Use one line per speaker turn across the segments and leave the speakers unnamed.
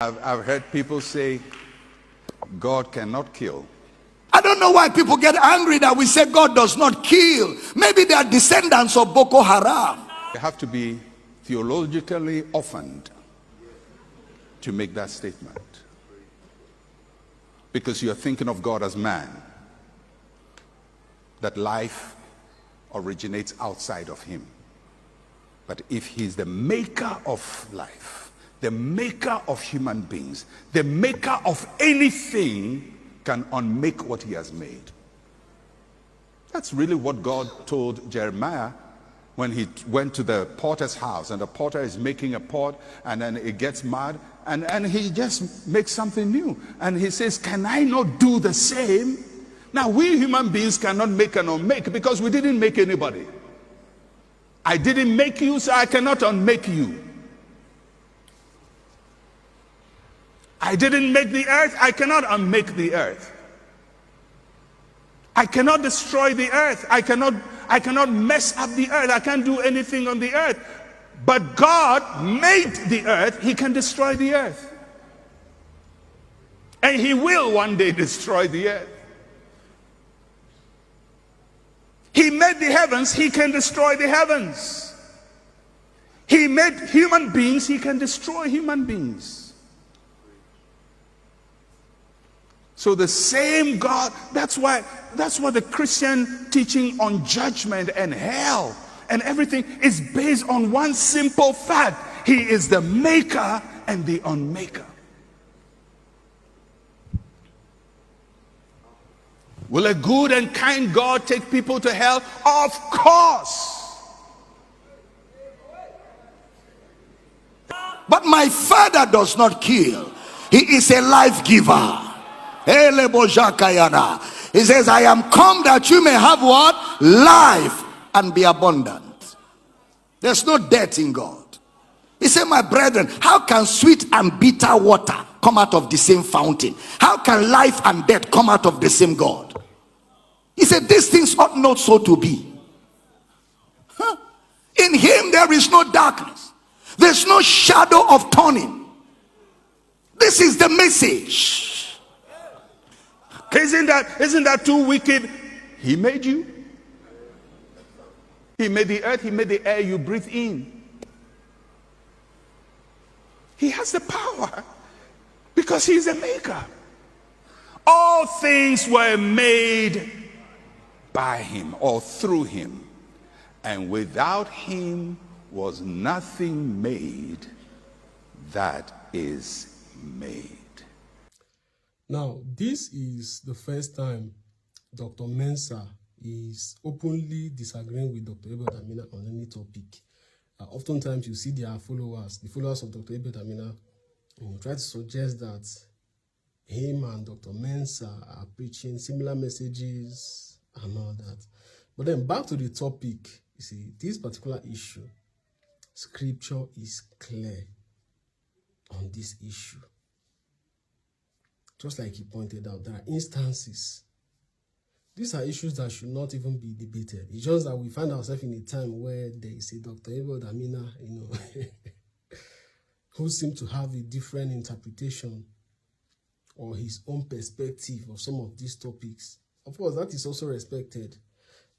I've heard people say God cannot kill.
I don't know why people get angry that we say God does not kill. Maybe they are descendants of Boko Haram.
You have to be theologically orphaned to make that statement, because you are thinking of God as man, that life originates outside of him. But if he's the maker of life, the maker of human beings, the maker of anything, can unmake what he has made. That's really what God told Jeremiah when he went to the potter's house, and the potter is making a pot, and then it gets mad, and he just makes something new, and he says, can I not do the same? Now we human beings cannot make and unmake, because we didn't make anybody. I didn't make you, so I cannot unmake you. I didn't make the earth, I cannot unmake the earth. I cannot destroy the earth. I cannot mess up the earth. I can't do anything on the earth. But God made the earth. He can destroy the earth. And he will one day destroy the earth. He made the heavens. He can destroy the heavens. He made human beings. He can destroy human beings. So the same God, that's what the Christian teaching on judgment and hell and everything is based on one simple fact. He is the maker and the unmaker. Will a good and kind God take people to hell? Of course.
But my Father does not kill. He is a life giver. He says, I am come that you may have what? Life, and be abundant. There's no death in God. He said, my brethren, how can sweet and bitter water come out of the same fountain? How can life and death come out of the same God? He said, these things ought not so to be. In him there is no darkness. There's no shadow of turning. This is the message.
Isn't that too wicked? He made you. He made the earth. He made the air you breathe in. He has the power because he's the maker. All things were made by him or through him, and without him was nothing made that is made.
Now, this is the first time Dr. Mensah is openly disagreeing with Dr. Abel Damina on any topic. Oftentimes, you see their followers, the followers of Dr. Abel Damina, try to suggest that him and Dr. Mensah are preaching similar messages and all that. But then back to the topic, you see, this particular issue, scripture is clear on this issue. Just like he pointed out, there are instances. These are issues that should not even be debated. It's just that we find ourselves in a time where there is a Dr. Abel Damina, who seems to have a different interpretation or his own perspective of some of these topics. Of course, that is also respected.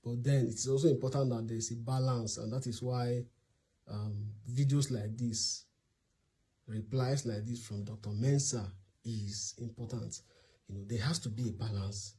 But then it's also important that there's a balance, and that is why videos like this, replies like this from Dr. Mensah is important. There has to be a balance.